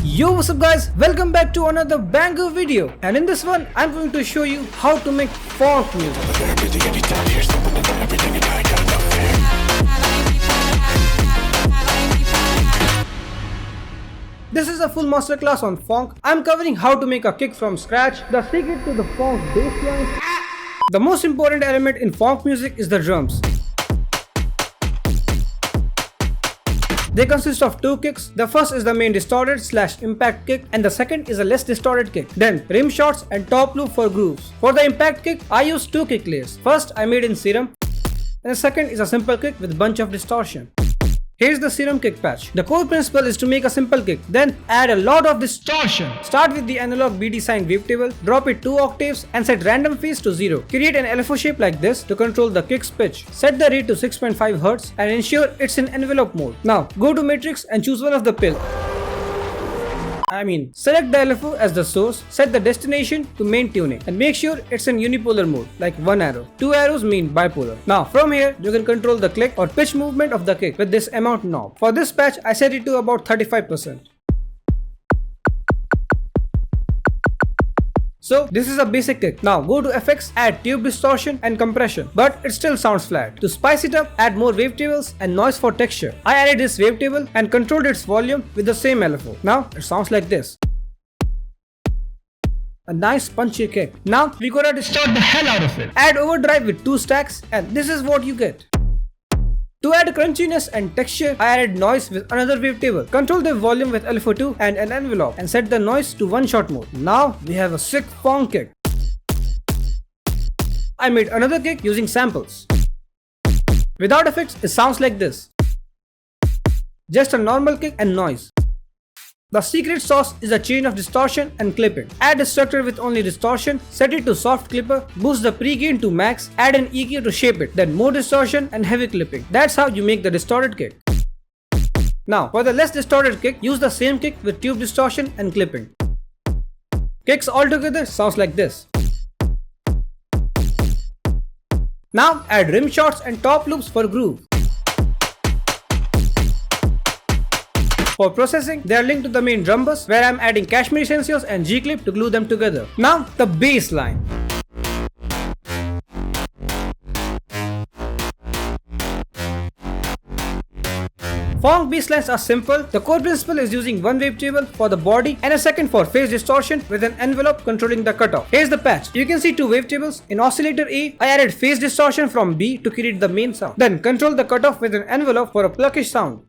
Yo, what's up guys, welcome back to another banger video, and in this one I'm going to show you how to make funk music. This is a full masterclass on funk. I'm covering how to make a kick from scratch, the secret to the funk bassline. The most important element in funk music is the drums. They consist of two kicks. The first is the main distorted / impact kick, and the second is a less distorted kick. Then rim shots and top loop for grooves. For the impact kick, I used two kick layers. First I made in serum, and the second is a simple kick with bunch of distortion. Here's the serum kick patch. The core principle is to make a simple kick, then add a lot of distortion. Start with the analog BD sign wavetable, drop it 2 octaves and set random phase to 0. Create an LFO shape like this to control the kick's pitch. Set the rate to 6.5 Hz and ensure it's in envelope mode. Now go to matrix and choose one of the select the LFO as the source, set the destination to main tuning and make sure it's in unipolar mode like one arrow. 2 arrows mean bipolar. Now from here you can control the click or pitch movement of the kick with this amount knob. For this patch I set it to about 35%. So this is a basic kick. Now go to FX, add tube distortion and compression, but it still sounds flat. To spice it up, add more wavetables and noise for texture. I added this wavetable and controlled its volume with the same LFO. Now it sounds like this. A nice punchy kick. Now we gotta distort the hell out of it. Add overdrive with 2 stacks and this is what you get. To add crunchiness and texture, I added noise with another wavetable. Control the volume with LFO2 and an envelope and set the noise to one shot mode. Now we have a sick Phonk kick. I made another kick using samples. Without effects, it sounds like this. Just a normal kick and noise. The secret sauce is a chain of distortion and clipping. Add a structure with only distortion, set it to soft clipper, boost the pre-gain to max, add an EQ to shape it, then more distortion and heavy clipping. That's how you make the distorted kick. Now for the less distorted kick, use the same kick with tube distortion and clipping. Kicks altogether sounds like this. Now add rim shots and top loops for groove. For processing, they are linked to the main drum bus where I am adding Kashmiri sensors and G-clip to glue them together. Now the bass line. Phonk basslines are simple. The core principle is using one wavetable for the body and a second for phase distortion with an envelope controlling the cutoff. Here's the patch. You can see 2 wavetables. In oscillator A, I added phase distortion from B to create the main sound. Then control the cutoff with an envelope for a pluckish sound.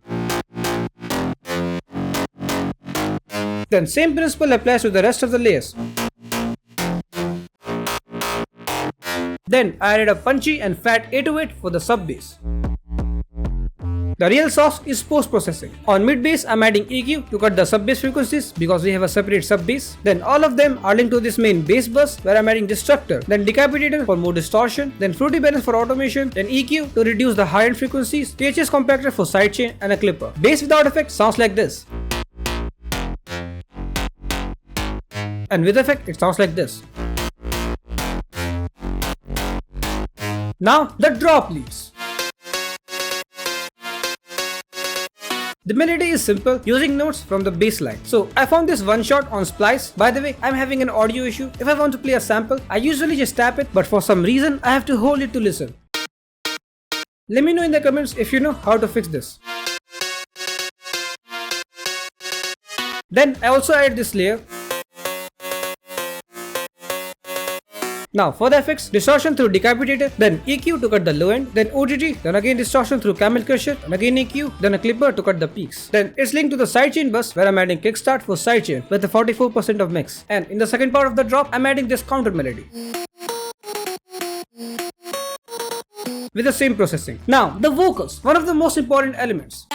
Then same principle applies to the rest of the layers. Then I added a punchy and fat 808 for the sub bass. The real sauce is post processing. On mid bass I'm adding EQ to cut the sub bass frequencies because we have a separate sub bass. Then all of them are linked to this main bass bus where I'm adding destructor, then decapitator for more distortion, then fruity balance for automation, then EQ to reduce the high end frequencies, PHS compactor for sidechain and a clipper. Bass without effect sounds like this. And with effect it sounds like this. Now the drop leads. The melody is simple, using notes from the bass line. So I found this one shot on Splice. By the way, I'm having an audio issue. If I want to play a sample, I usually just tap it, but for some reason I have to hold it to listen. Let me know in the comments if you know how to fix this. Then I also added this layer. Now for the effects, distortion through decapitator, then EQ to cut the low end, then OGG, then again distortion through camel crusher, and again EQ, then a clipper to cut the peaks. Then it's linked to the sidechain bus where I'm adding kickstart for sidechain with a 44% of mix. And in the second part of the drop, I'm adding this counter melody with the same processing. Now the vocals, one of the most important elements.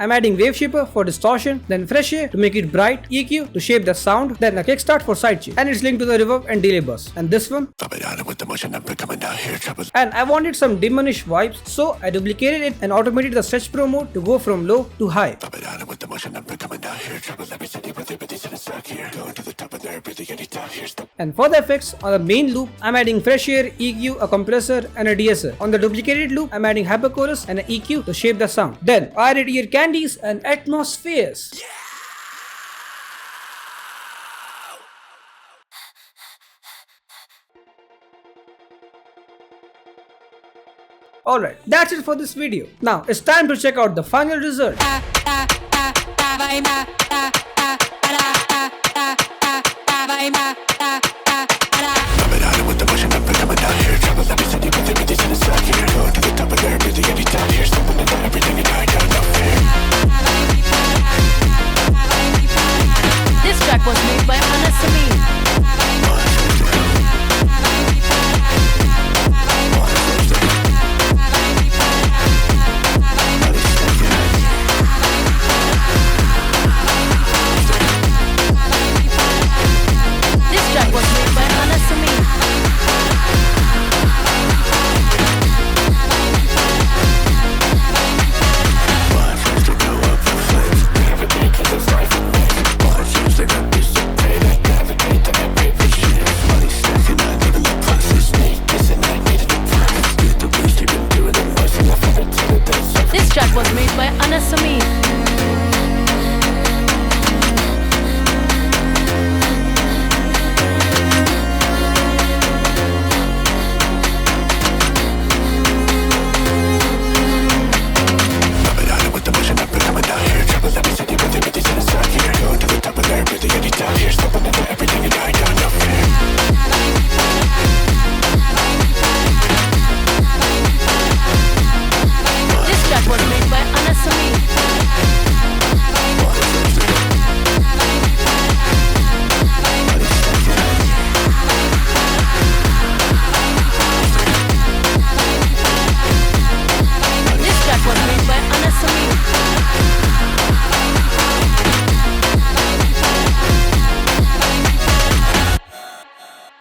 I'm adding wave shaper for distortion, then fresh air to make it bright, EQ to shape the sound, then a kickstart for sidechain, and it's linked to the reverb and delay bus. And this one, and I wanted some diminish vibes, so I duplicated it and automated the stretch pro mode to go from low to high. And for the effects, on the main loop, I'm adding fresh air, EQ, a compressor, and a DSR. On the duplicated loop, I'm adding hyperchorus and an EQ to shape the sound. Then I added here Candies and atmospheres. Yeah. Alright, that's it for this video. Now it's time to check out the final result. This track was made by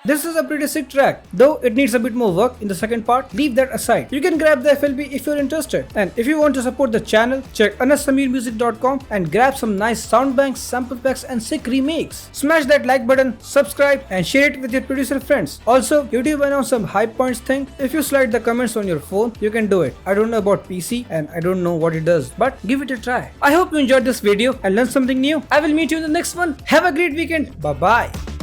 This is a pretty sick track, though it needs a bit more work in the second part. Leave that aside. You can grab the FLP if you're interested. And if you want to support the channel, check anasamirmusic.com and grab some nice sound banks, sample packs and sick remakes. Smash that like button, subscribe and share it with your producer friends. Also, YouTube announced some high points thing. If you slide the comments on your phone, you can do it. I don't know about PC and I don't know what it does, but give it a try. I hope you enjoyed this video and learned something new. I will meet you in the next one. Have a great weekend. Bye bye.